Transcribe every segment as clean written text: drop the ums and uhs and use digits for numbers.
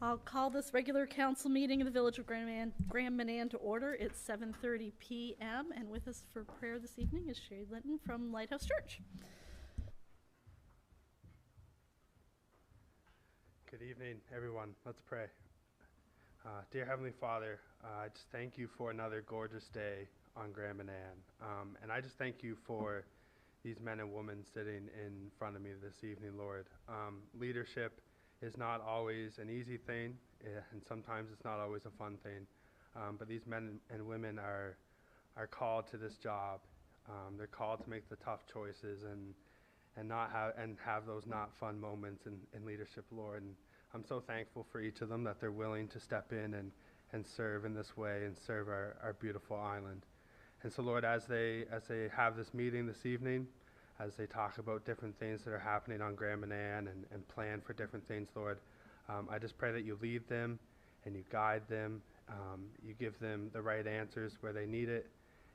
I'll call this regular council meeting of the Village of Grand Manan to order. It's 7:30 p.m. and with us for prayer this evening is Sherry Linton from Lighthouse Church. Good evening, everyone. Let's pray. Dear Heavenly Father, I just thank you for another gorgeous day on Grand Manan. And I just thank you for these men and women sitting in front of me this evening, Lord. Leadership is not always an easy thing, and sometimes it's not always a fun thing. But these men and women are called to this job. They're called to make the tough choices and have those not fun moments in leadership, Lord. And I'm so thankful for each of them that they're willing to step in and serve in this way and serve our beautiful island. And so, Lord, as they have this meeting this evening, as they talk about different things that are happening on Grand Manan and plan for different things, Lord, I just pray that you lead them and you guide them, you give them the right answers where they need it,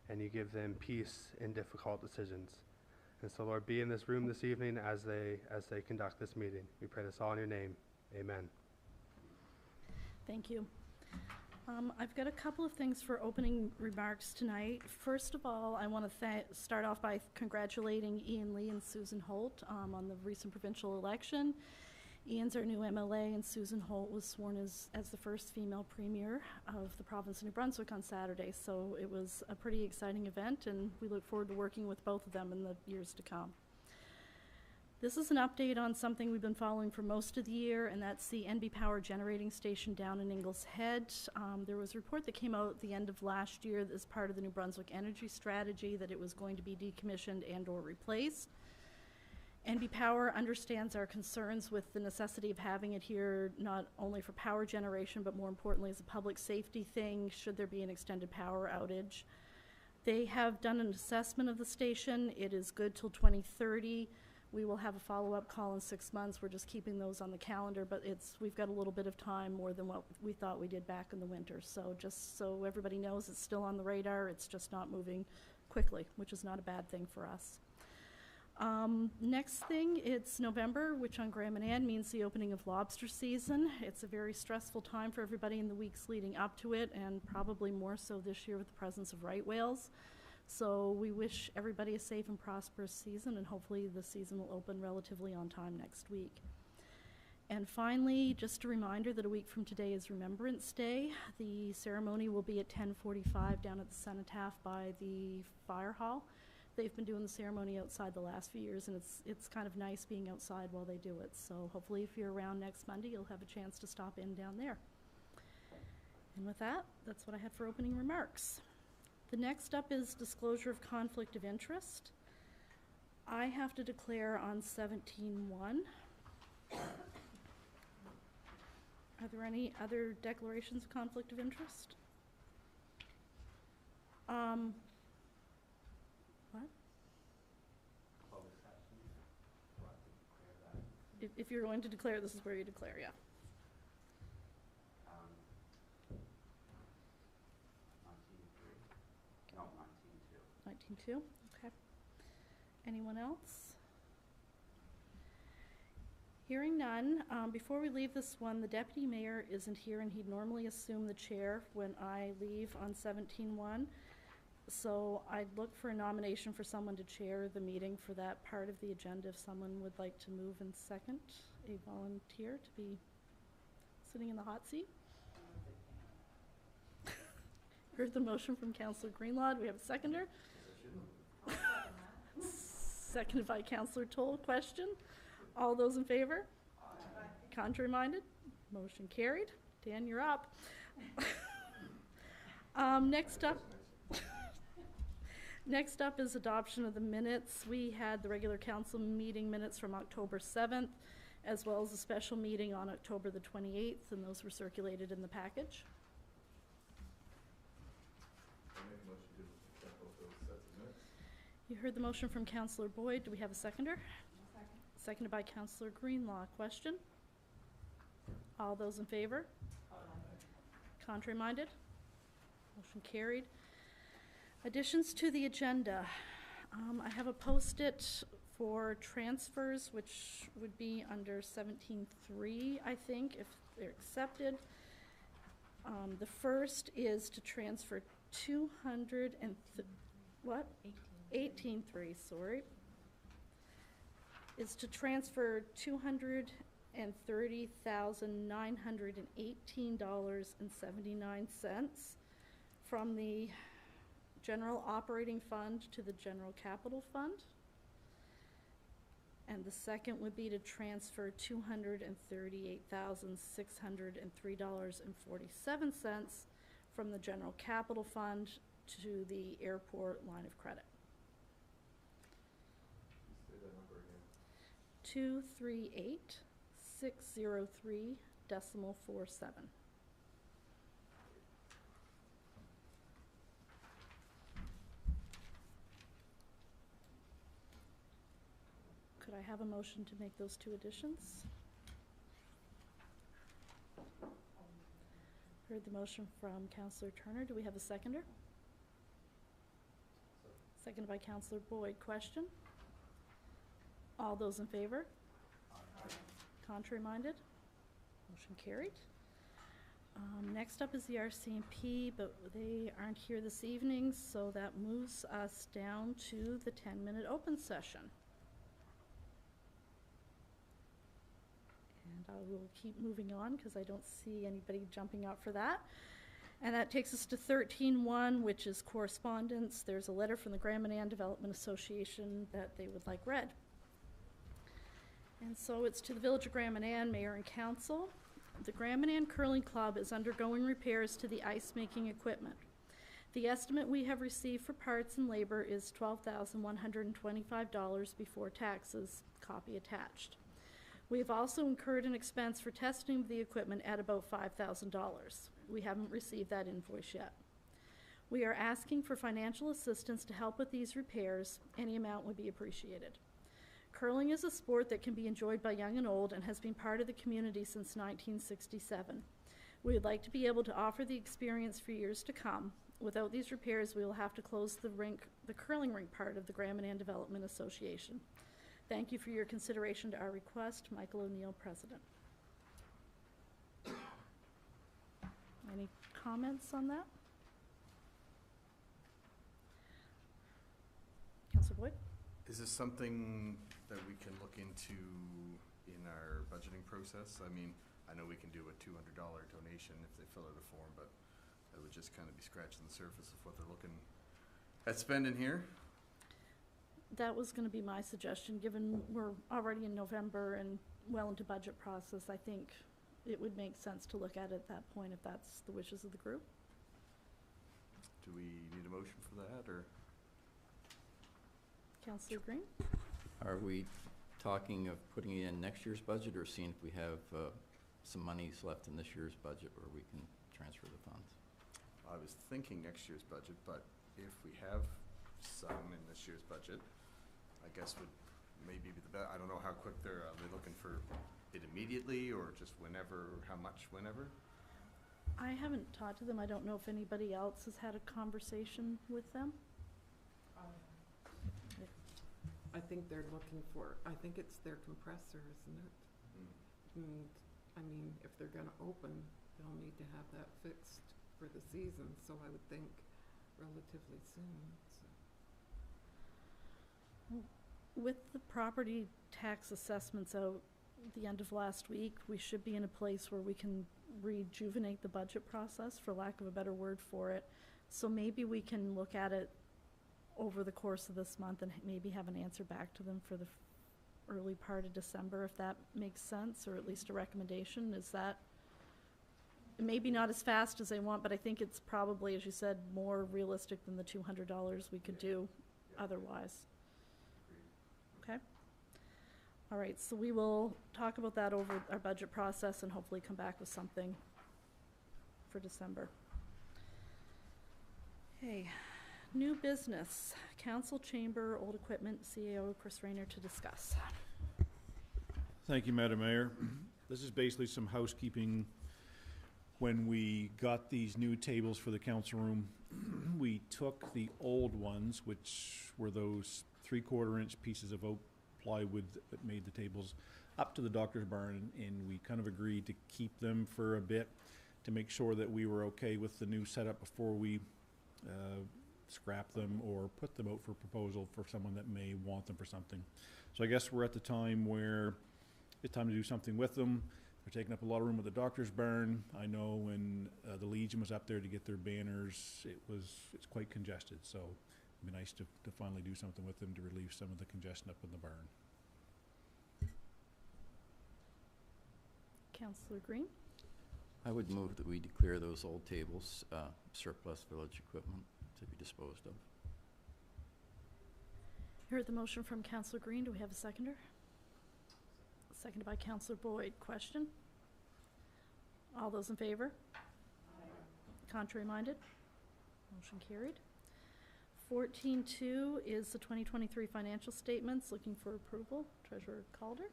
and you give them peace in difficult decisions. And so, Lord, be in this room this evening as they conduct this meeting. We pray this all in your name. Amen. Thank you. I've got a couple of things for opening remarks tonight. First of all, I want to start off by congratulating Ian Lee and Susan Holt on the recent provincial election. Ian's our new MLA, and Susan Holt was sworn as the first female premier of the province of New Brunswick on Saturday. So it was a pretty exciting event, and we look forward to working with both of them in the years to come. This is an update on something we've been following for most of the year, and that's the NB Power generating station down in Ingalls Head. There was a report that came out at the end of last year as part of the New Brunswick Energy Strategy that it was going to be decommissioned and or replaced. NB Power understands our concerns with the necessity of having it here not only for power generation, but more importantly as a public safety thing should there be an extended power outage. They have done an assessment of the station. It is good till 2030. We will have a follow-up call in 6 months. We're just keeping those on the calendar, but we've got a little bit of time more than what we thought we did back in the winter. So just so everybody knows, it's still on the radar. It's just not moving quickly, which is not a bad thing for us. Next thing, it's November, which on Grand Manan means the opening of lobster season. It's a very stressful time for everybody in the weeks leading up to it, and probably more so this year with the presence of right whales. So we wish everybody a safe and prosperous season, and hopefully the season will open relatively on time next week. And finally, just a reminder that a week from today is Remembrance Day. The ceremony will be at 10:45 down at the Cenotaph by the fire hall. They've been doing the ceremony outside the last few years, and it's kind of nice being outside while they do it. So hopefully if you're around next Monday, you'll have a chance to stop in down there. And with that, that's what I had for opening remarks. The next up is disclosure of conflict of interest. I have to declare on 17-1. Are there any other declarations of conflict of interest? What? If you're going to declare, this is where you declare, yeah. 19-2, okay. Anyone else? Hearing none, before we leave this one, the deputy mayor isn't here, and he'd normally assume the chair when I leave on 17-1. So I'd look for a nomination for someone to chair the meeting for that part of the agenda if someone would like to move and second a volunteer to be sitting in the hot seat. Heard the motion from Councillor Greenlaw. Do we have a seconder? Seconded by Councillor Toll. Question? All those in favor? Aye. Contrary minded? Motion carried. Dan, you're up. Next up is adoption of the minutes. We had the regular council meeting minutes from October 7th, as well as a special meeting on October the 28th, and those were circulated in the package. You heard the motion from Councillor Boyd. Do we have a seconder? Second. Seconded by Councillor Greenlaw. Question? All those in favor? Aye. Contrary minded? Motion carried. Additions to the agenda. I have a post-it for transfers, which would be under 17.3, I think, if they're accepted. The first is to transfer 18.3, sorry. Is to transfer $230,918.79 from the general operating fund to the general capital fund. And the second would be to transfer $238,603.47 from the general capital fund to the airport line of credit. Say that number again. 238,603.47. Could I have a motion to make those two additions? Heard the motion from Councillor Turner. Do we have a seconder? Seconded by Councillor Boyd. Question? All those in favor? Contrary minded? Motion carried. Next up is the RCMP, but they aren't here this evening, so that moves us down to the 10-minute open session. And I will keep moving on because I don't see anybody jumping out for that. And that takes us to 13.1, which is correspondence. There's a letter from the Grand Manan Development Association that they would like read. And so it's to the Village of Grand Manan, Mayor and Council. The Grand Manan Curling Club is undergoing repairs to the ice-making equipment. The estimate we have received for parts and labor is $12,125 before taxes, copy attached. We have also incurred an expense for testing of the equipment at about $5,000. We haven't received that invoice yet. We are asking for financial assistance to help with these repairs. Any amount would be appreciated. Curling is a sport that can be enjoyed by young and old and has been part of the community since 1967. We would like to be able to offer the experience for years to come. Without these repairs, we will have to close the curling rink part of the Grand Manan Development Association. Thank you for your consideration to our request. Michael O'Neill, President. Any comments on that? Councillor Boyd? Is this something that we can look into in our budgeting process? I mean, I know we can do a $200 donation if they fill out a form, but that would just kind of be scratching the surface of what they're looking at spending here. That was going to be my suggestion, given we're already in November and well into budget process. I think it would make sense to look at it at that point if that's the wishes of the group. Do we need a motion for that, or? Councillor Green? Are we talking of putting it in next year's budget or seeing if we have some monies left in this year's budget where we can transfer the funds? I was thinking next year's budget, but if we have some in this year's budget, I guess would maybe be the best. I don't know how quick are they looking for it immediately or just whenever, how much whenever? I haven't talked to them. I don't know if anybody else has had a conversation with them. I think they're looking for, I think it's their compressor, isn't it? And, I mean, if they're gonna open, they'll need to have that fixed for the season, so I would think relatively soon, so. With the property tax assessments out the end of last week, we should be in a place where we can rejuvenate the budget process, for lack of a better word for it. So maybe we can look at it over the course of this month and maybe have an answer back to them for the early part of December, if that makes sense, or at least a recommendation. Is that maybe not as fast as they want, but I think it's probably, as you said, more realistic than the $200 we could do otherwise. Okay? All right, so we will talk about that over our budget process and hopefully come back with something for December. Okay. New business, Council Chamber, Old Equipment, CAO Chris Rayner to discuss. Thank you, Madam Mayor. This is basically some housekeeping. When we got these new tables for the council room, we took the old ones, which were those 3/4 inch pieces of oak plywood that made the tables up to the doctor's barn, and we kind of agreed to keep them for a bit to make sure that we were okay with the new setup before we scrap them or put them out for proposal for someone that may want them for something. So I guess we're at the time where it's time to do something with them. They're taking up a lot of room at the doctor's barn. I know when the Legion was up there to get their banners, it's quite congested. So it'd be nice to finally do something with them to relieve some of the congestion up in the barn. Councillor Green? I would move that we declare those old tables surplus village equipment to be disposed of. You heard the motion from Councillor Green. Do we have a seconder? Seconded by Councillor Boyd. Question? All those in favor? Contrary minded? Motion carried. 14.2 is the 2023 financial statements. Looking for approval. Treasurer Calder?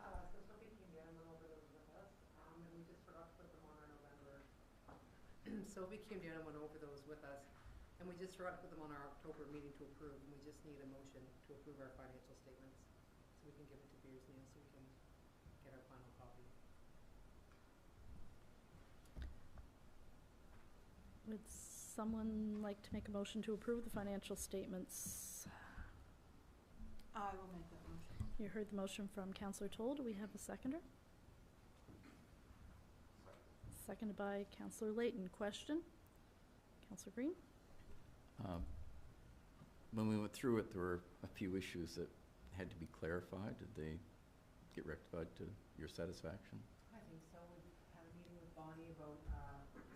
So Sophie came down and went over those with us, and we just forgot to put them on our November. Sophie came down and went over those with us, and we just forgot to put them on our October meeting to approve, and we just need a motion to approve our financial statements, so we can give it to Beers Neal, so we can get our final copy. Would someone like to make a motion to approve the financial statements? I will make that motion. You heard the motion from Councillor Toll. Do we have a seconder? Seconded by Councillor Layton. Question? Councillor Green? When we went through it, there were a few issues that had to be clarified. Did they get rectified to your satisfaction? I think so. We've had a meeting with Bonnie about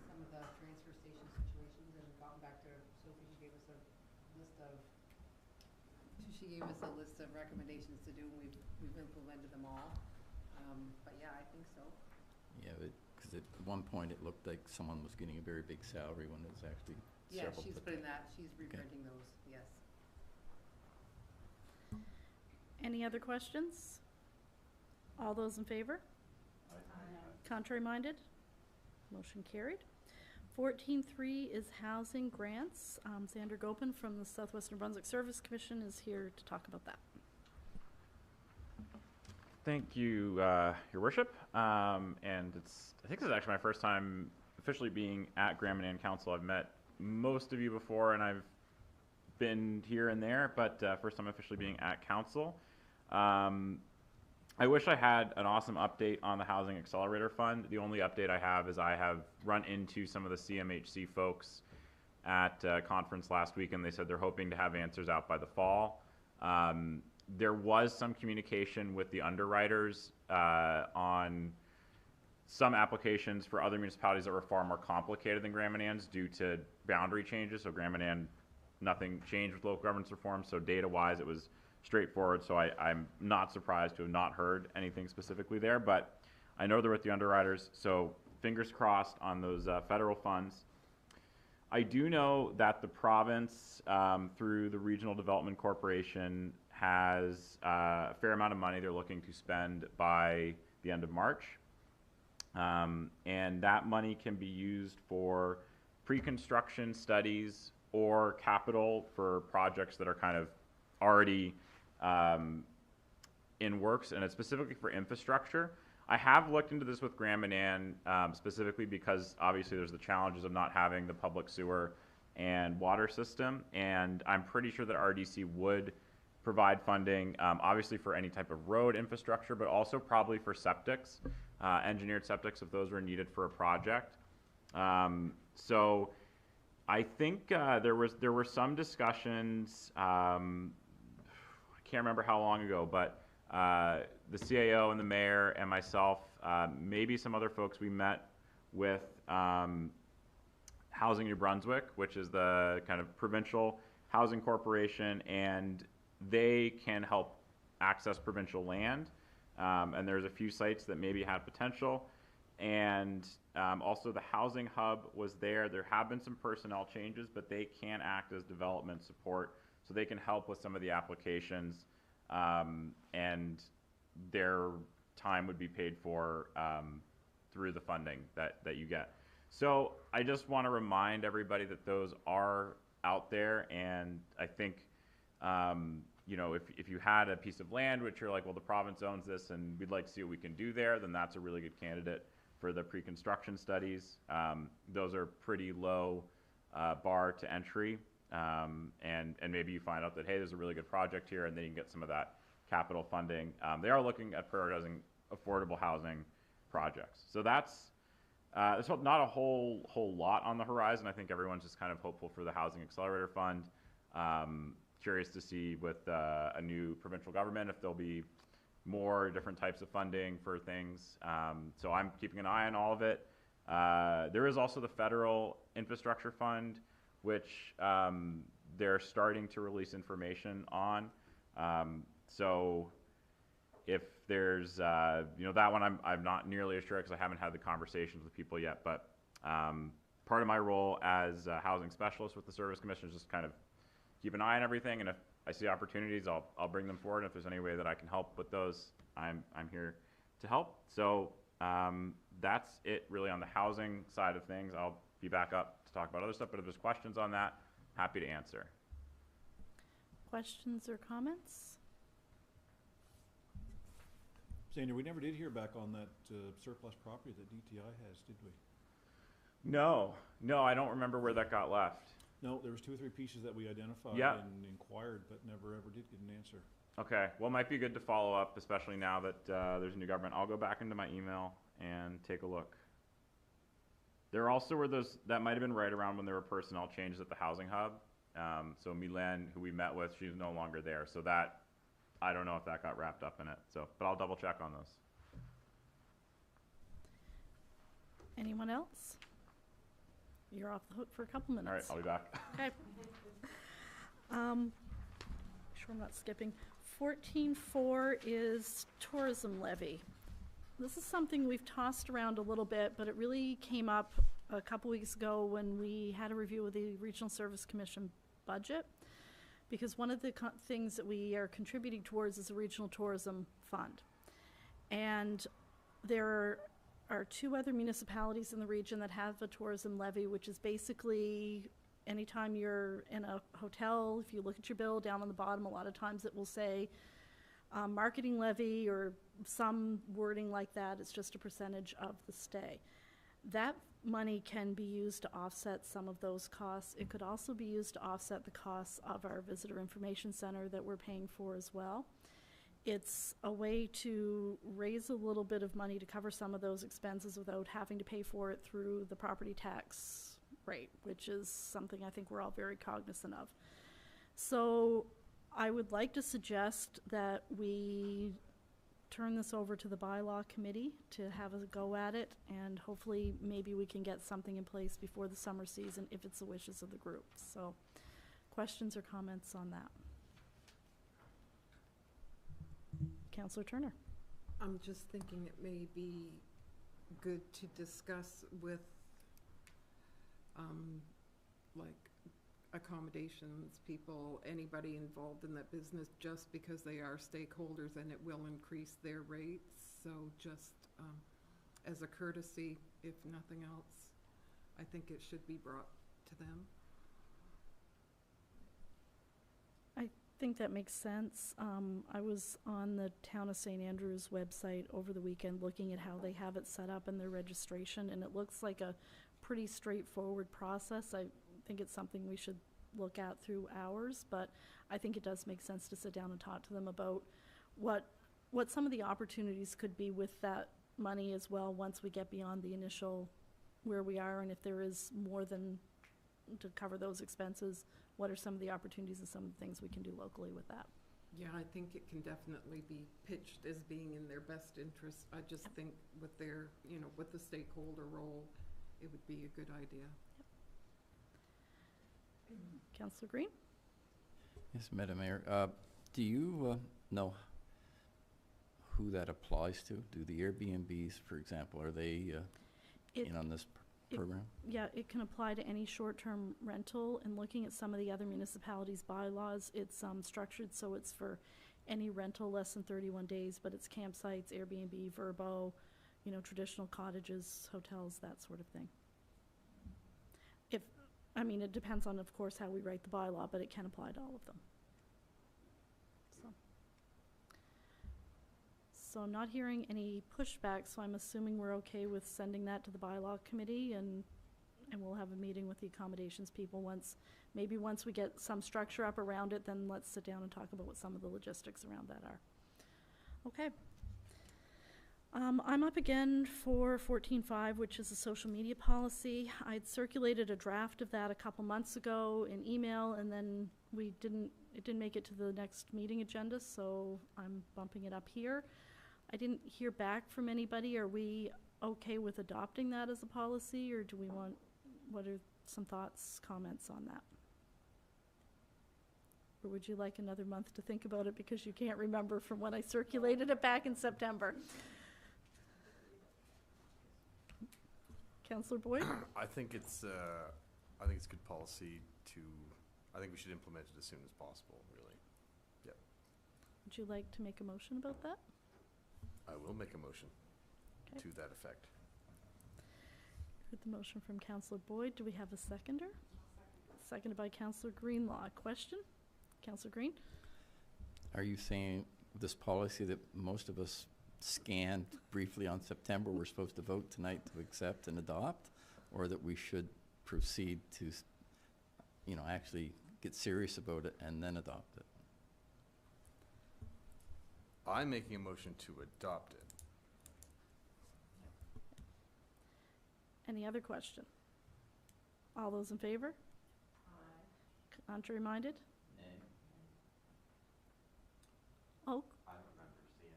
some of the transfer station situations and gotten back to Sophie. She gave us a list of recommendations to do, and we've implemented them all. But yeah, I think so. Yeah, because at one point it looked like someone was getting a very big salary when it was actually Yeah, several. she's putting that, she's reprinting those, yes. Any other questions? All those in favor? Contrary minded? Motion carried. 14.3 is housing grants. Xander Gopin from the Southwestern Brunswick Service Commission is here to talk about that. Thank you, Your Worship. And I think this is actually my first time officially being at Grand Manan Council. I've met most of you before, and I've been here and there, but first time officially being at Council. I wish I had an awesome update on the Housing Accelerator Fund. The only update I have is I have run into some of the CMHC folks at a conference last week, and they said they're hoping to have answers out by the fall. There was some communication with the underwriters on some applications for other municipalities that were far more complicated than Grand Manan's due to boundary changes. So Grand Manan, nothing changed with local governance reform, so data-wise it was straightforward, so I'm not surprised to have not heard anything specifically there, but I know they're with the underwriters, so fingers crossed on those federal funds. I do know that the province, through the Regional Development Corporation, has a fair amount of money they're looking to spend by the end of March, and that money can be used for pre-construction studies or capital for projects that are kind of already in works, and it's specifically for infrastructure. I have looked into this with Grand Manan, specifically because obviously there's the challenges of not having the public sewer and water system, and I'm pretty sure that RDC would provide funding, obviously for any type of road infrastructure, but also probably for septics, engineered septics if those were needed for a project. So I think there were some discussions, I can't remember how long ago, but the CAO and the mayor and myself, maybe some other folks, we met with Housing New Brunswick, which is the kind of provincial housing corporation, and they can help access provincial land. And there's a few sites that maybe had potential. And also the housing hub was there. There have been some personnel changes, but they can act as development support. So they can help with some of the applications, and their time would be paid for through the funding that you get. So I just want to remind everybody that those are out there, and I think you know, if you had a piece of land which you're like, well, the province owns this and we'd like to see what we can do there, then that's a really good candidate for the pre-construction studies. Those are pretty low bar to entry, and maybe you find out that, hey, there's a really good project here, and then you can get some of that capital funding. They are looking at prioritizing affordable housing projects. So that's there's not a whole lot on the horizon. I think everyone's just kind of hopeful for the Housing Accelerator Fund. Curious to see with a new provincial government if there'll be more different types of funding for things. So I'm keeping an eye on all of it. There is also the Federal Infrastructure Fund, which they're starting to release information on. So if there's, you know, that one I'm not nearly as sure because I haven't had the conversations with people yet, but part of my role as a housing specialist with the Service Commission is just kind of keep an eye on everything, and if I see opportunities, I'll bring them forward. And if there's any way that I can help with those, I'm here to help. So that's it really on the housing side of things. I'll be back up to talk about other stuff, but if there's questions on that, happy to answer. Questions or comments? Sandra, we never did hear back on that surplus property that DTI has, did we? No, I don't remember where that got left. No, there was 2 or 3 pieces that we identified Yeah. and inquired, but never ever did get an answer. Okay, well, it might be good to follow up, especially now that there's a new government. I'll go back into my email and take a look. There also were those, that might have been right around when there were personnel changes at the housing hub. So Milan, who we met with, she's no longer there. So that, I don't know if that got wrapped up in it. So, but I'll double check on those. Anyone else? You're off the hook for a couple minutes. All right, I'll be back. Okay. Sure I'm not skipping. 14.4 is tourism levy. This is something we've tossed around a little bit, but it really came up a couple weeks ago when we had a review of the Regional Service Commission budget, because one of the things that we are contributing towards is a regional tourism fund. And there are 2 other municipalities in the region that have a tourism levy, which is basically anytime you're in a hotel, if you look at your bill down on the bottom, a lot of times it will say marketing levy or some wording like that. It's just a percentage of the stay. That money can be used to offset some of those costs. It could also be used to offset the costs of our visitor information center that we're paying for as well. It's a way to raise a little bit of money to cover some of those expenses without having to pay for it through the property tax rate, which is something I think we're all very cognizant of. So I would like to suggest that we turn this over to the bylaw committee to have a go at it, and hopefully maybe we can get something in place before the summer season if it's the wishes of the group. So questions or comments on that? Councillor Turner. I'm just thinking it may be good to discuss with, like, accommodations people, anybody involved in that business, just because they are stakeholders and it will increase their rates. So just as a courtesy, if nothing else, I think it should be brought to them. I think that makes sense. I was on the Town of St. Andrews website over the weekend looking at how they have it set up in their registration, and it looks like a pretty straightforward process. I think it's something we should look at through ours, but I think it does make sense to sit down and talk to them about what some of the opportunities could be with that money as well once we get beyond the initial where we are, and if there is more than to cover those expenses, what are some of the opportunities and some of the things we can do locally with that? Yeah, I think it can definitely be pitched as being in their best interest. I just think with their, with the stakeholder role, it would be a good idea. Councillor Green? Yes, Madam Mayor. Do you know who that applies to? Do the Airbnbs, for example, are they in on this program? Yeah, it can apply to any short-term rental, and looking at some of the other municipalities' bylaws, it's structured so it's for any rental less than 31 days, but it's campsites, Airbnb, Vrbo, traditional cottages, hotels, that sort of thing. It depends on, of course, how we write the bylaw, but it can apply to all of them. So I'm not hearing any pushback, so I'm assuming we're okay with sending that to the bylaw committee, and we'll have a meeting with the accommodations people maybe once we get some structure up around it, then let's sit down and talk about what some of the logistics around that are. Okay. I'm up again for 14.5, which is a social media policy. I'd circulated a draft of that a couple months ago in email, and then it didn't make it to the next meeting agenda, so I'm bumping it up here. I didn't hear back from anybody. Are we okay with adopting that as a policy, or what are some thoughts, comments on that? Or would you like another month to think about it because you can't remember from when I circulated it back in September? Councillor Boyd? I think it's good policy I think we should implement it as soon as possible, really. Yep. Would you like to make a motion about that? I will make a motion Okay. to that effect. Heard the motion from Councillor Boyd. Do we have a seconder? Seconded by Councillor Greenlaw. Question? Councillor Green? Are you saying this policy that most of us scanned briefly on September, we're supposed to vote tonight to accept and adopt, or that we should proceed to, actually get serious about it and then adopt it? I'm making a motion to adopt it. Any other question? All those in favor? Aye. Contrary minded? Oh. I remember seeing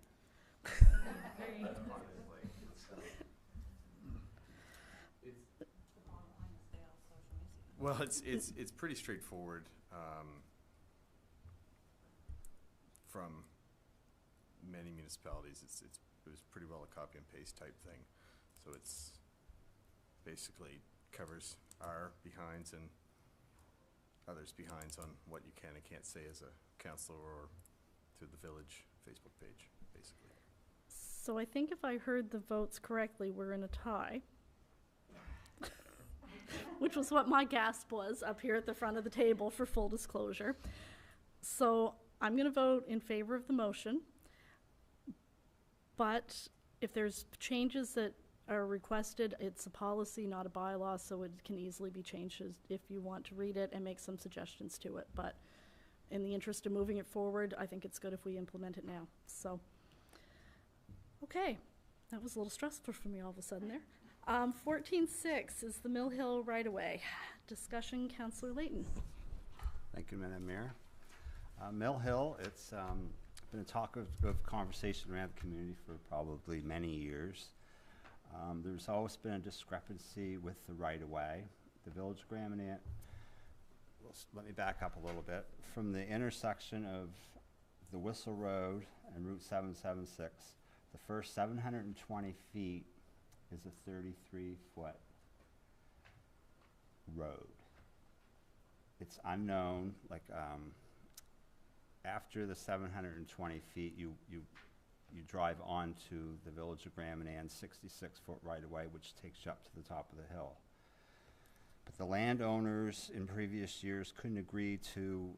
it. Well, it's pretty straightforward from many municipalities. It was pretty well a copy and paste type thing. So it's basically covers our behinds and others' behinds on what you can and can't say as a councillor or through the village Facebook page, basically. So I think if I heard the votes correctly, we're in a tie. Which was what my gasp was up here at the front of the table, for full disclosure. So I'm going to vote in favor of the motion. But if there's changes that are requested, it's a policy, not a bylaw, so it can easily be changed if you want to read it and make some suggestions to it. But in the interest of moving it forward, I think it's good if we implement it now. So, okay, that was a little stressful for me all of a sudden there. 14.6 is the Mill Hill right-of-way. Discussion, Councillor Layton. Thank you, Madam Mayor. Mill Hill, it's been a talk of conversation around the community for probably many years. There's always been a discrepancy with the right-of-way. The Village of Grand Manan, let me back up a little bit. From the intersection of the Whistle Road and Route 776, the first 720 feet is a 33-foot road. It's unknown, after the 720 feet, you drive onto the Village of Grand Manan 66-foot right-of-way, which takes you up to the top of the hill. But the landowners in previous years couldn't agree to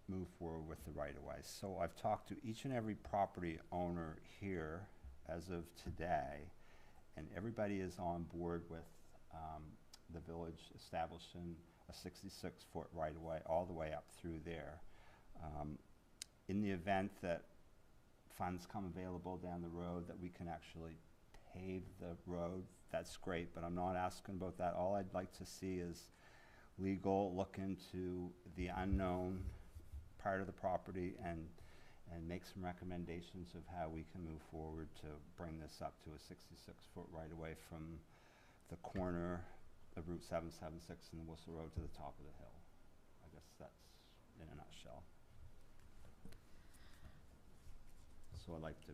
move forward with the right-of-way. So I've talked to each and every property owner here as of today, and everybody is on board with the village establishing a 66-foot right-of-way all the way up through there. In the event that funds come available down the road that we can actually pave the road, that's great, but I'm not asking about that. All I'd like to see is legal look into the unknown part of the property and make some recommendations of how we can move forward to bring this up to a 66-foot right-of-way from the corner of Route 776 and the Whistle Road to the top of the hill. I guess that's in a nutshell. So I'd like to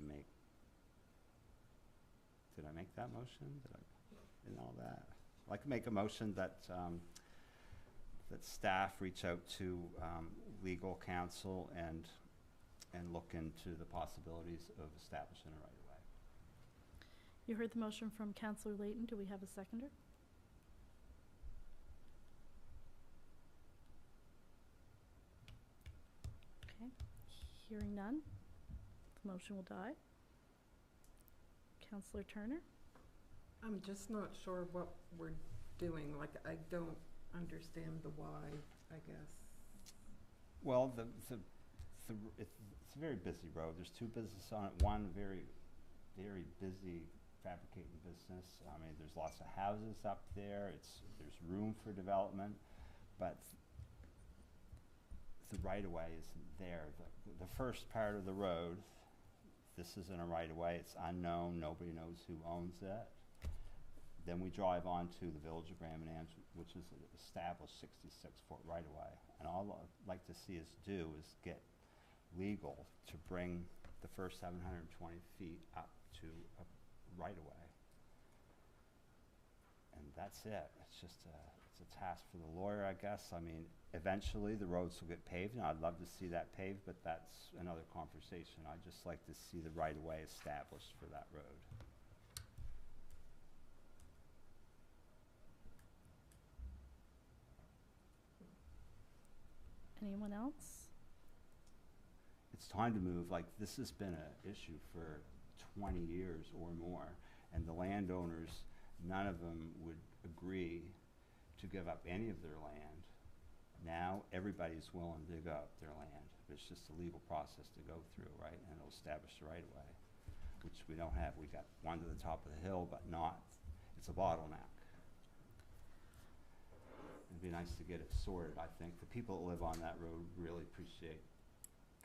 did I make that motion? And all that? I'd like to make a motion that that staff reach out to legal counsel and look into the possibilities of establishing a right-of-way. You heard the motion from Councillor Layton. Do we have a seconder? Okay. Hearing none, the motion will die. Counselor Turner? I'm just not sure what we're doing, like, I don't understand the why, I guess. Well, it's a very busy road. There's two businesses on it. One very busy fabricating business. I mean, there's lots of houses up there. There's room for development, but the right-of-way isn't there. The first part of the road, this isn't a right-of-way. It's unknown. Nobody knows who owns it. Then we drive on to the Village of Grand Manan, which is an established 66-foot right-of-way. And all I'd like to see us do is get legal to bring the first 720 feet up to a right-of-way. And that's it. It's just it's a task for the lawyer, I guess. I mean, eventually the roads will get paved, and I'd love to see that paved, but that's another conversation. I'd just like to see the right-of-way established for that road. Anyone else? It's time to move. Like, this has been an issue for 20 years or more, and the landowners, none of them would agree to give up any of their land. Now, everybody's willing to give up their land. It's just a legal process to go through, right? And it'll establish the right-of-way, which we don't have. We got one to the top of the hill, but not, it's a bottleneck. It'd be nice to get it sorted, I think. The people that live on that road really appreciate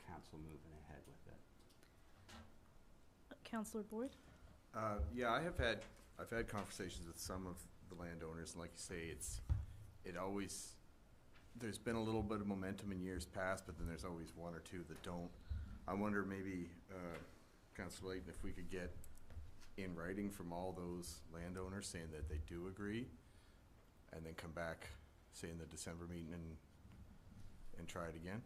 council moving ahead with it. Counselor Boyd? Yeah, I've had conversations with some of the landowners, and like you say, there's been a little bit of momentum in years past, but then there's always one or two that don't. I wonder maybe, Councilor Layton, if we could get in writing from all those landowners saying that they do agree, and then come back, say in the December meeting, and try it again?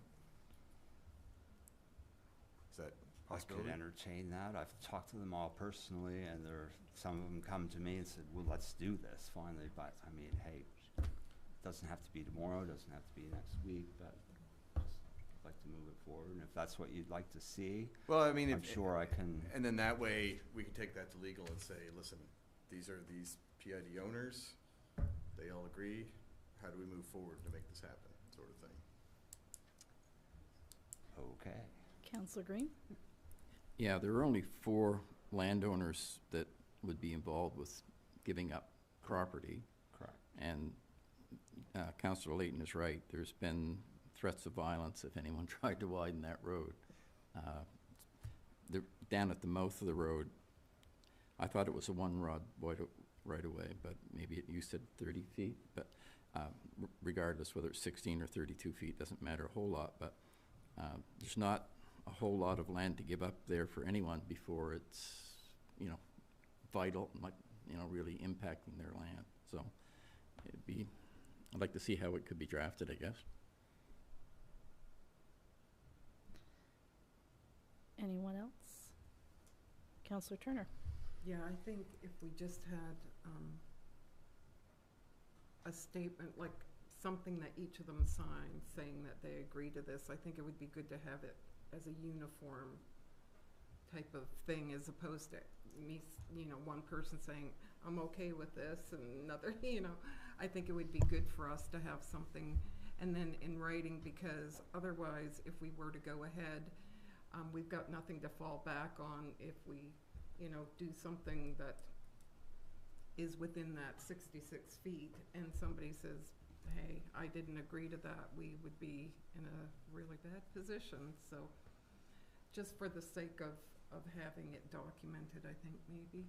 Is that a possibility? I could entertain that. I've talked to them all personally, and some of them come to me and said, well, let's do this finally. But I mean, hey, it doesn't have to be tomorrow, it doesn't have to be next week, but just like to move it forward. And if that's what you'd like to see, Well, I mean, I'm sure I can. And then that way, we can take that to legal and say, listen, these are these PID owners, they all agree, how do we move forward to make this happen, sort of thing. Okay. Counselor Green? Yeah, there are only 4 landowners that would be involved with giving up property. Correct. And Councillor Layton is right. There's been threats of violence if anyone tried to widen that road. Down at the mouth of the road, I thought it was a 1-rod right away, but maybe you said 30 feet. But regardless, whether it's 16 or 32 feet, doesn't matter a whole lot. But there's not a whole lot of land to give up there for anyone before it's, vital, really impacting their land. So I'd like to see how it could be drafted, I guess. Anyone else? Counselor Turner? Yeah, I think if we just had a statement, like something that each of them signed saying that they agree to this, I think it would be good to have it as a uniform type of thing, as opposed to me, one person saying, I'm okay with this, and another, I think it would be good for us to have something, and then in writing, because otherwise, if we were to go ahead, we've got nothing to fall back on if we, do something that is within that 66 feet, and somebody says, hey, I didn't agree to that, we would be in a really bad position. So just for the sake of having it documented, I think maybe.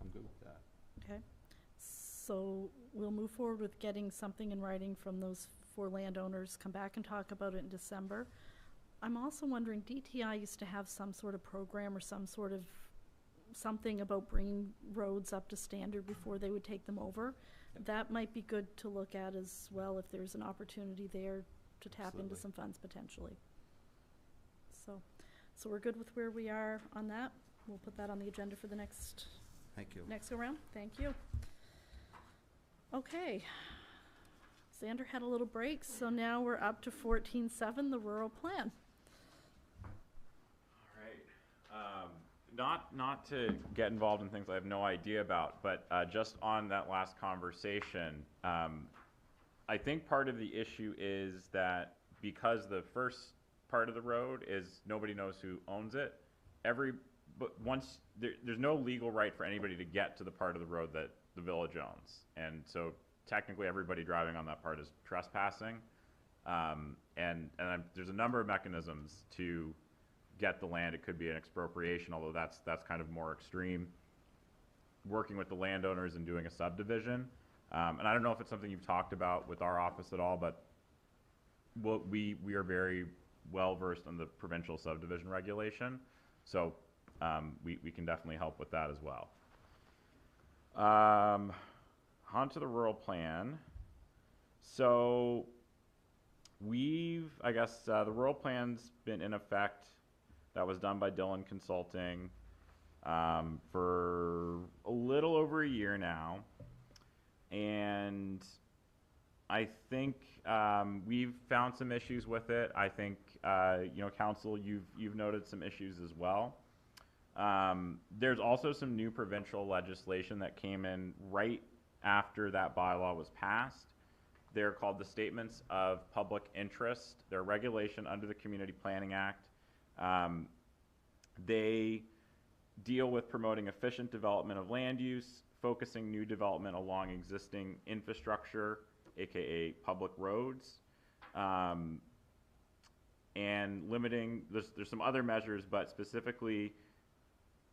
I'm good with that. Okay. So we'll move forward with getting something in writing from those 4 landowners, come back and talk about it in December. I'm also wondering, DTI used to have some sort of program or some sort of something about bringing roads up to standard before they would take them over. Yep. That might be good to look at as well if there's an opportunity there to tap into Absolutely. some funds potentially. So we're good with where we are on that. We'll put that on the agenda for the next Thank you. go round. Thank you. Okay. Is Xander had a little break, so now we're up to 14.7, the rural plan. All right. Not to get involved in things I have no idea about, but just on that last conversation, I think part of the issue is that because the first part of the road is nobody knows who owns it, there's no legal right for anybody to get to the part of the road that the village owns, and so technically everybody driving on that part is trespassing, there's a number of mechanisms to get the land. It could be an expropriation, although that's kind of more extreme, working with the landowners and doing a subdivision, and I don't know if it's something you've talked about with our office at all, but we are very well versed on the provincial subdivision regulation, so we can definitely help with that as well. On to the rural plan. So the rural plan's been in effect. That was done by Dillon Consulting for a little over a year now. And I think we've found some issues with it. I think, Council, you've noted some issues as well. There's also some new provincial legislation that came in right after that bylaw was passed. They're called the Statements of Public Interest. They're regulation under the Community Planning Act. They deal with promoting efficient development of land use, focusing new development along existing infrastructure, aka public roads, and limiting, there's some other measures, but specifically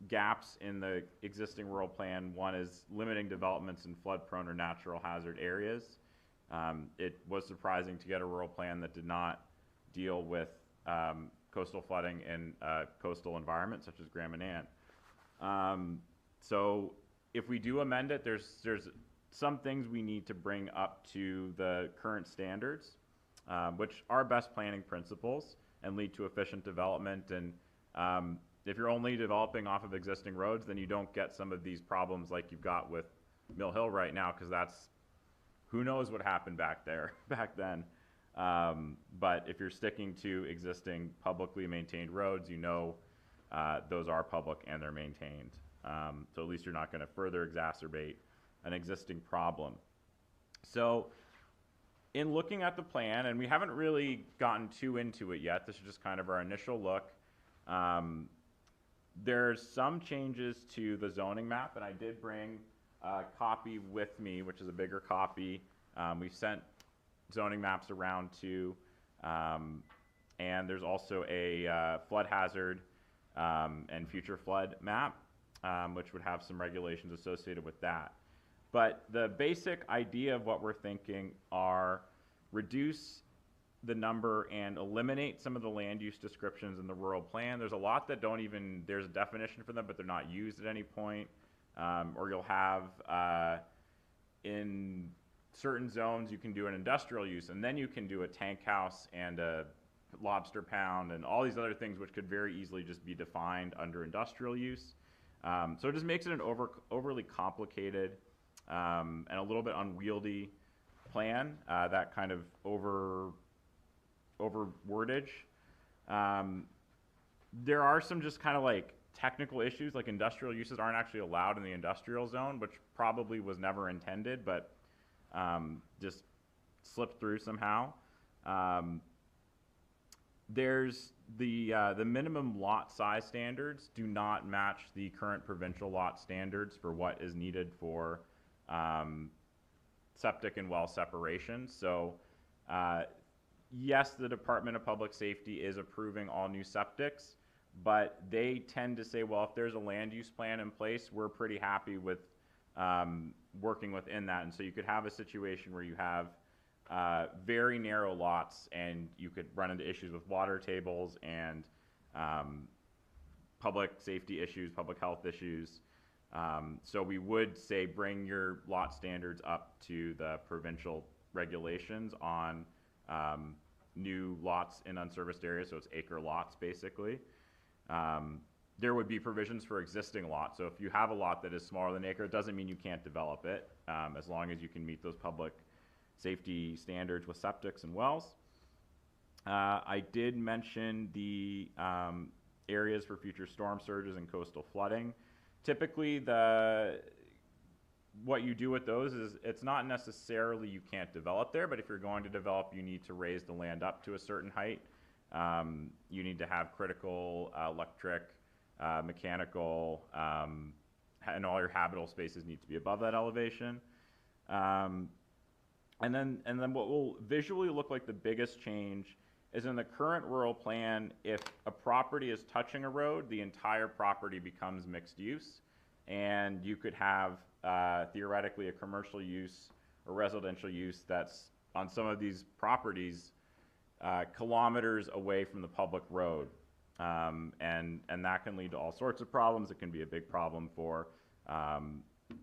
gaps in the existing rural plan. One is limiting developments in flood-prone or natural hazard areas. It was surprising to get a rural plan that did not deal with coastal flooding in coastal environments such as Grand Manan. So if we do amend it, there's some things we need to bring up to the current standards, which are best planning principles and lead to efficient development. And if you're only developing off of existing roads, then you don't get some of these problems like you've got with Mill Hill right now, because who knows what happened back then. But if you're sticking to existing publicly maintained roads, those are public and they're maintained. So at least you're not going to further exacerbate an existing problem. So in looking at the plan, and we haven't really gotten too into it yet, this is just kind of our initial look. There's some changes to the zoning map, and I did bring a copy with me, which is a bigger copy. We've sent zoning maps around too, and there's also a flood hazard and future flood map, which would have some regulations associated with that. But the basic idea of what we're thinking are reduce the number and eliminate some of the land use descriptions in the rural plan. There's a lot that there's a definition for them, but they're not used at any point. Or you'll have, in certain zones, you can do an industrial use, and then you can do a tank house and a lobster pound and all these other things which could very easily just be defined under industrial use. So it just makes it an overly complicated and a little bit unwieldy plan, that kind of over wordage. There are some just kind of like technical issues, like industrial uses aren't actually allowed in the industrial zone, which probably was never intended, but just slipped through somehow. There's the minimum lot size standards do not match the current provincial lot standards for what is needed for septic and well separation. So yes, the Department of Public Safety is approving all new septics, but they tend to say, well, if there's a land use plan in place, we're pretty happy with working within that. And so you could have a situation where you have very narrow lots, and you could run into issues with water tables and public safety issues, public health issues. So we would say bring your lot standards up to the provincial regulations on new lots in unserviced areas, so it's acre lots basically. There would be provisions for existing lots. So if you have a lot that is smaller than an acre, it doesn't mean you can't develop it, as long as you can meet those public safety standards with septics and wells. I did mention the areas for future storm surges and coastal flooding. Typically, what you do with those is it's not necessarily you can't develop there, but if you're going to develop, you need to raise the land up to a certain height. You need to have critical electric, mechanical, and all your habitable spaces need to be above that elevation. And then what will visually look like the biggest change is in the current rural plan, if a property is touching a road, the entire property becomes mixed use. And you could have theoretically a commercial use or residential use that's on some of these properties kilometers away from the public road. And that can lead to all sorts of problems. It can be a big problem for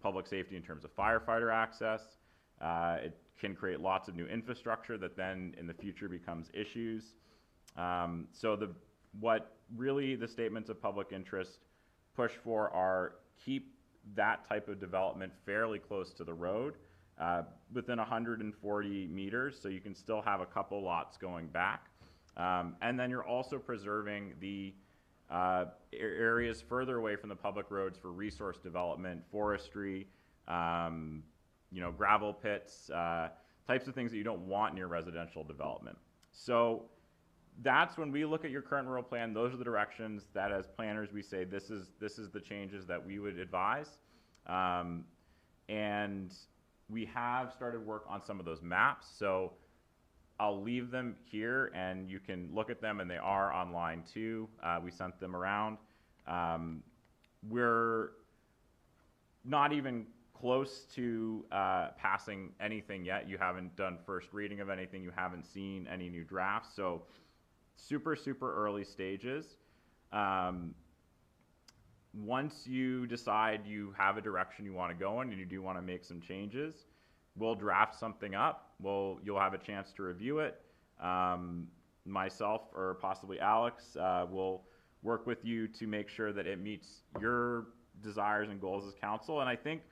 public safety in terms of firefighter access. It can create lots of new infrastructure that then in the future becomes issues. So what really the statements of public interest push for are keep that type of development fairly close to the road, within 140 meters, so you can still have a couple lots going back. And then you're also preserving the areas further away from the public roads for resource development, forestry, gravel pits, types of things that you don't want near residential development. So that's when we look at your current rural plan, those are the directions that as planners we say this is the changes that we would advise. And we have started work on some of those maps, so I'll leave them here and you can look at them, and they are online too. We sent them around. We're not even close to passing anything yet. You haven't done first reading of anything. You haven't seen any new drafts. So super, super early stages. Once you decide you have a direction you want to go in and you do want to make some changes, we'll draft something up. You'll have a chance to review it. Myself or possibly Alex will work with you to make sure that it meets your desires and goals as council. And I think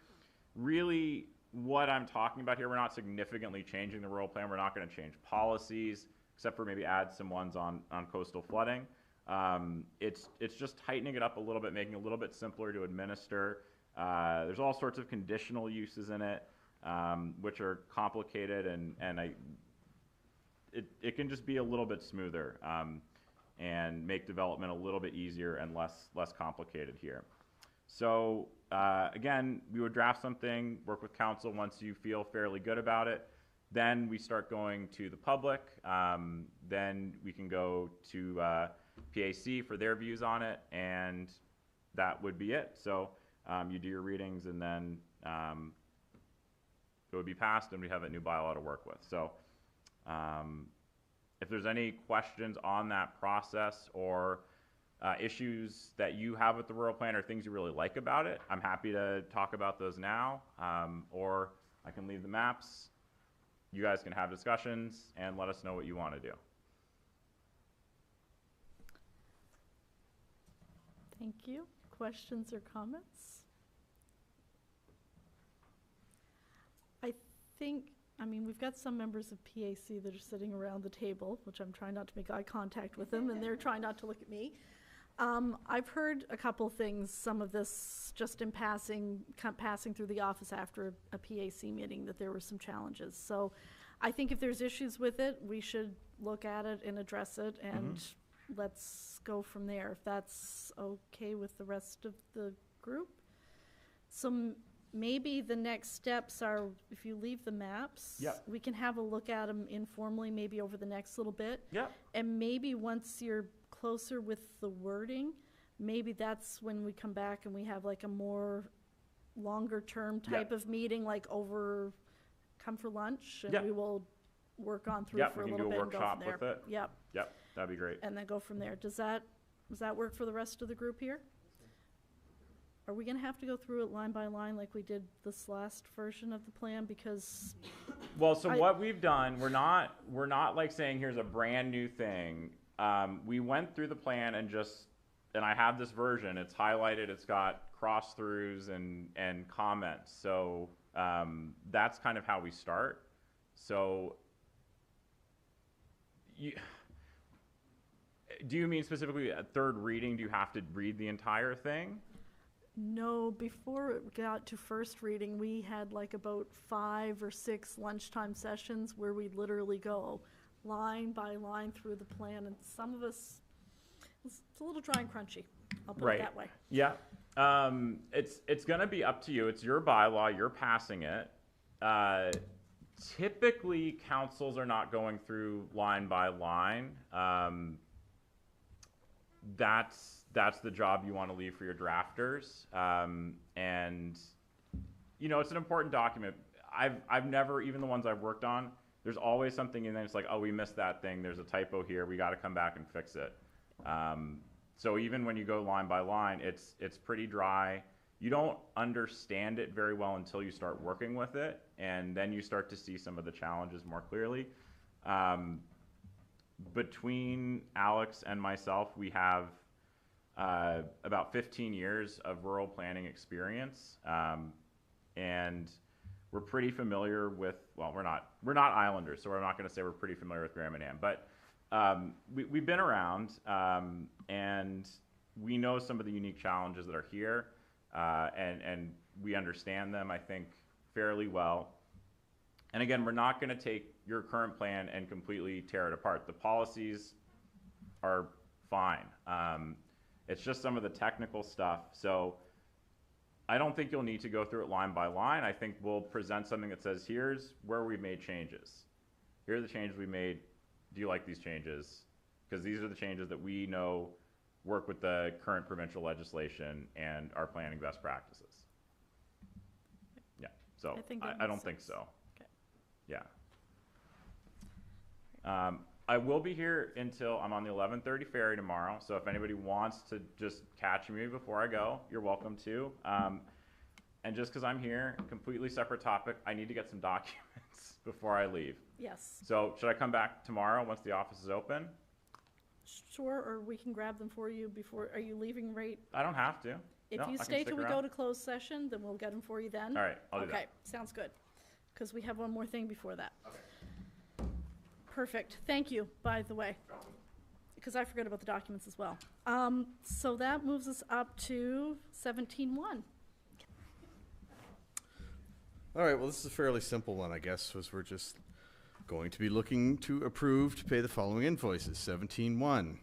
really what I'm talking about here, we're not significantly changing the rural plan. We're not going to change policies, except for maybe add some ones on coastal flooding. It's just tightening it up a little bit, making it a little bit simpler to administer. There's all sorts of conditional uses in it, which are complicated, and it can just be a little bit smoother and make development a little bit easier and less complicated here. So again, we would draft something, work with council once you feel fairly good about it. Then we start going to the public. Then we can go to PAC for their views on it, and that would be it. So you do your readings, and then it would be passed, and we have a new bylaw to work with. So if there's any questions on that process or issues that you have with the rural plan or things you really like about it, I'm happy to talk about those now, or I can leave the maps. You guys can have discussions and let us know what you want to do. Thank you. Questions or comments? We've got some members of PAC that are sitting around the table, which I'm trying not to make eye contact with them, and they're trying not to look at me. I've heard a couple things, some of this just in passing through the office after a PAC meeting, that there were some challenges. So I think if there's issues with it, we should look at it and address it, and let's go from there, if that's okay with the rest of the group. So maybe the next steps are, if you leave the maps, we can have a look at them informally, maybe over the next little bit. And maybe once you're closer with the wording, maybe that's when we come back and we have like a more longer term type of meeting, like come for lunch, and we will work on through for a little bit and go from there. With it. Yep, that'd be great. And then go from there. Does that work for the rest of the group here? Are we gonna have to go through it line by line like we did this last version of the plan? Because what we've done, we're not like saying here's a brand new thing. We went through the plan and I have this version. It's highlighted. It's got cross throughs and comments. So that's kind of how we start. So, do you mean specifically at third reading, do you have to read the entire thing? No, before it got to first reading, we had like about 5 or 6 lunchtime sessions where we'd literally go line by line through the plan, and some of us, it's a little dry and crunchy, I'll put it that way. Yeah. It's gonna be up to you. It's your bylaw, you're passing it. Typically, councils are not going through line by line. That's the job you want to leave for your drafters. And you know, it's an important document. I've never, even the ones I've worked on, there's always something in there. It's like, oh, we missed that thing. There's a typo here. We got to come back and fix it. So even when you go line by line, it's pretty dry. You don't understand it very well until you start working with it, and then you start to see some of the challenges more clearly. Between Alex and myself, we have about 15 years of rural planning experience, and we're pretty familiar with, well, we're not islanders, so we're not going to say we're pretty familiar with Grand Manan, but we've been around, and we know some of the unique challenges that are here, and we understand them, I think, fairly well. And again, we're not going to take your current plan and completely tear it apart. The policies are fine. It's just some of the technical stuff. So I don't think you'll need to go through it line by line. I think we'll present something that says, here's where we made changes. Here are the changes we made. Do you like these changes? Because these are the changes that we know work with the current provincial legislation and our planning best practices. Yeah, so I don't think so. Okay. Yeah. I will be here until I'm on the 11:30 ferry tomorrow. So if anybody wants to just catch me before I go, you're welcome to. And just because I'm here, completely separate topic, I need to get some documents before I leave. Yes, So should I come back tomorrow once the office is open? sure, or we can grab them for you before, are you leaving right? I don't have to. If No, you I can stay stick till we around. go to closed session, then we'll get them for you then. All right, I'll do that. Okay, sounds good, because we have one more thing before that. Okay. Perfect, thank you, by the way, because I forgot about the documents as well. So that moves us up to 17-1. All right, well, this is a fairly simple one, I guess, was we're just going to be looking to approve to pay the following invoices. 17-1,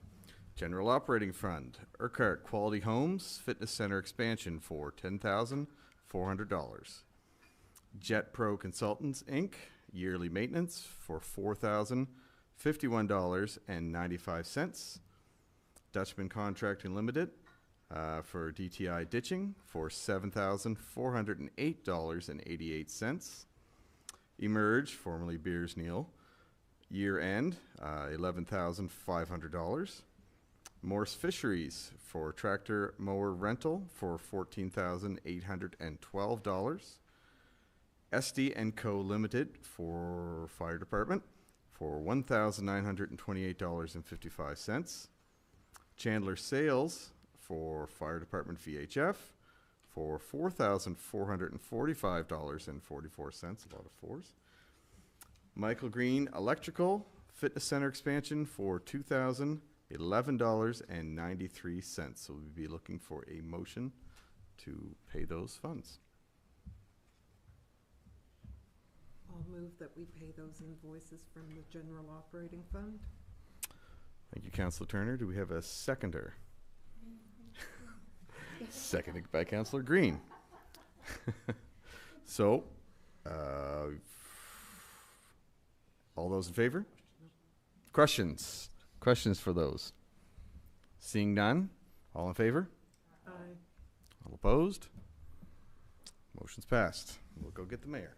General Operating Fund, Urquhart Quality Homes Fitness Center expansion for $10,400. Jet Pro Consultants, Inc., yearly maintenance for $4,051.95. Dutchman Contracting Limited, for DTI ditching for $7,408.88. Emerge, formerly Beers Neal, year end, $11,500. Morse Fisheries for tractor mower rental for $14,812. SD & Co. Limited for Fire Department for $1,928.55. Chandler Sales for Fire Department VHF for $4,445.44, a lot of fours. Michael Green Electrical Fitness Center expansion for $2,011.93. So we'll be looking for a motion to pay those funds. I'll move that we pay those invoices from the general operating fund. Thank you, Councillor Turner. Do we have a seconder? Seconded by Councillor Green. So, all those in favor? Questions? Questions for those? Seeing none, all in favor? Aye. All opposed? Motion's passed. We'll go get the mayor.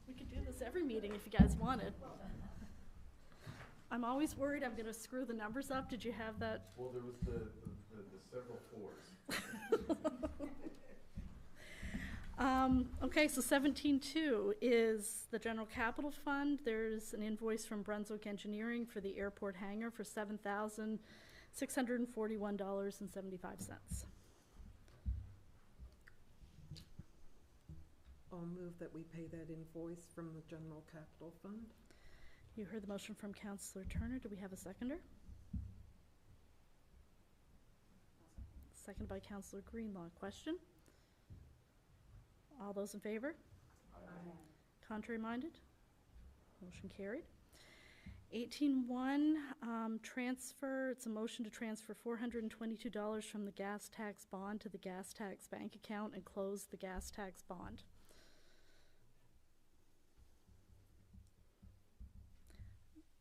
We could do this every meeting if you guys wanted. I'm always worried I'm gonna screw the numbers up. Did you have that? Well, there was the several fours. Okay, so 17.2 is the General Capital Fund. There's an invoice from Brunswick Engineering for the airport hangar for $7,641.75. I'll move that we pay that invoice from the general capital fund. You heard the motion from Councillor Turner. Do we have a seconder? Seconded by Councillor Greenlaw. Question? All those in favor? Aye. Contrary minded? Motion carried. 18.1, transfer, it's a motion to transfer $422 from the gas tax bond to the gas tax bank account and close the gas tax bond.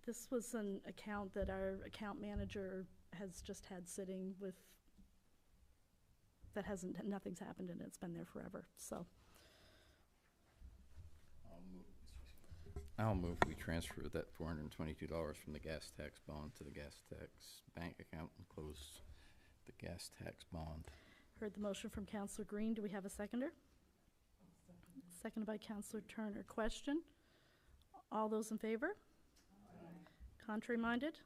This was an account that our account manager has just had sitting with, that nothing's happened in it. It's been there forever, so. I'll move we transfer that $422 from the gas tax bond to the gas tax bank account and close the gas tax bond. Heard the motion from Councillor Green. Do we have a seconder? Seconded by Councillor Turner. Question? All those in favor? Contrary minded?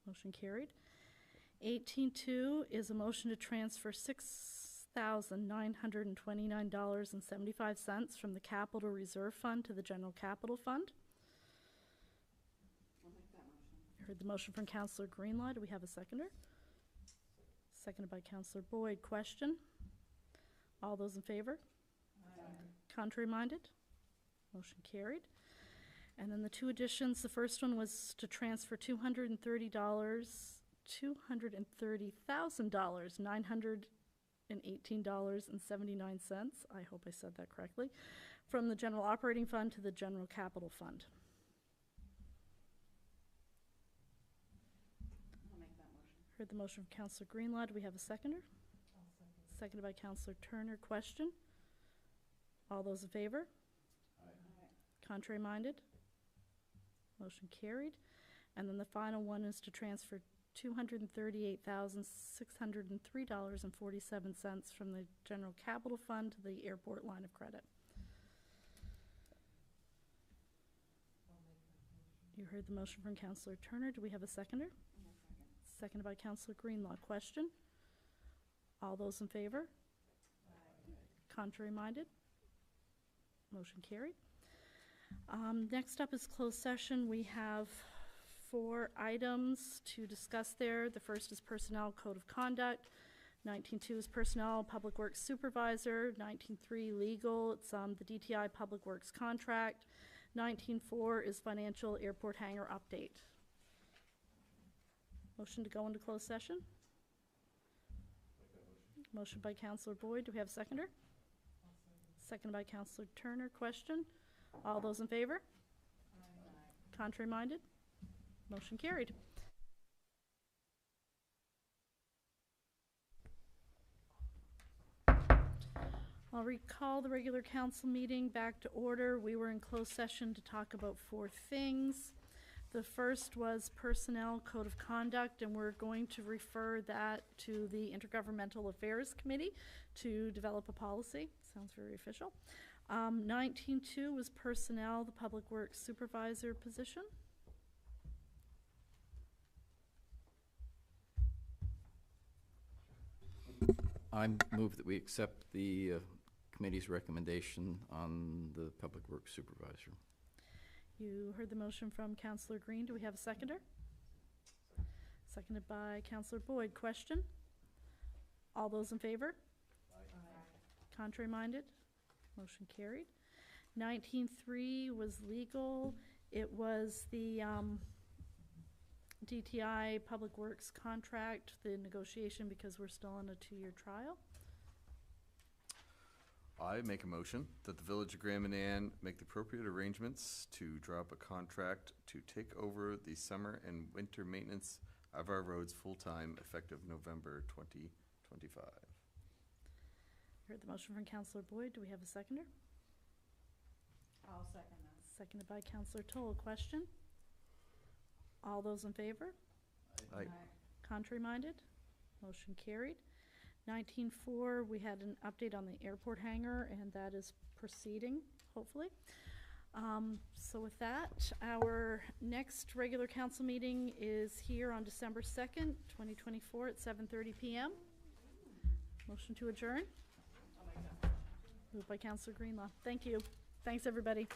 Motion carried. 18.2 is a motion to transfer $6,929.75 from the Capital Reserve Fund to the General Capital Fund. I'll make that motion. Heard the motion from Councillor Greenlaw. Do we have a seconder? Seconded by Councillor Boyd. Question? All those in favor? Contrary minded? Motion carried. And then the two additions, the first one was to transfer $230,000, $918.79. I hope I said that correctly, from the general operating fund to the general capital fund. I'll make that motion. Heard the motion from Councillor Greenlaw. Do we have a seconder? Seconded by Councillor Turner. Question? All those in favor? Contrary minded? Motion carried. And then the final one is to transfer $238,603.47 from the general capital fund to the airport line of credit. You heard the motion from Councillor Turner. Do we have a seconder? Seconded by Councillor Greenlaw. Question? All those in favor? Contrary minded? Motion carried. Next up is closed session. We have 4 items to discuss there. The first is personnel code of conduct. 19.2 is personnel public works supervisor. 19.3 legal. It's the DTI public works contract. 19.4 is financial airport hangar update. Motion to go into closed session? Motion by Councillor Boyd. Do we have a seconder? Seconded by Councillor Turner. Question? All those in favor? Contrary minded? Motion carried. I'll recall the regular council meeting back to order. We were in closed session to talk about 4 things. The first was personnel code of conduct, and we're going to refer that to the Intergovernmental Affairs Committee to develop a policy. Sounds very official. 19.2 was personnel, the public works supervisor position. I move that we accept the committee's recommendation on the public works supervisor. You heard the motion from Councillor Green. Do we have a seconder? Seconded by Councillor Boyd. Question? All those in favor? Contrary minded? Motion carried. 19.3 was legal. It was the DTI Public Works contract, the negotiation, because we're still on a 2-year trial. I make a motion that the Village of Grand Manan make the appropriate arrangements to draw up a contract to take over the summer and winter maintenance of our roads full-time effective November 2025. Heard the motion from Councillor Boyd. Do we have a seconder? I'll second that. Seconded by Councillor Toll. Question? All those in favor? Aye. Contrary minded? Motion carried. 19.4, we had an update on the airport hangar, and that is proceeding, hopefully. So with that, our next regular council meeting is here on December 2nd, 2024 at 7:30 PM. Motion to adjourn? Moved by Councilor Greenlaw. Thank you. Thanks, everybody.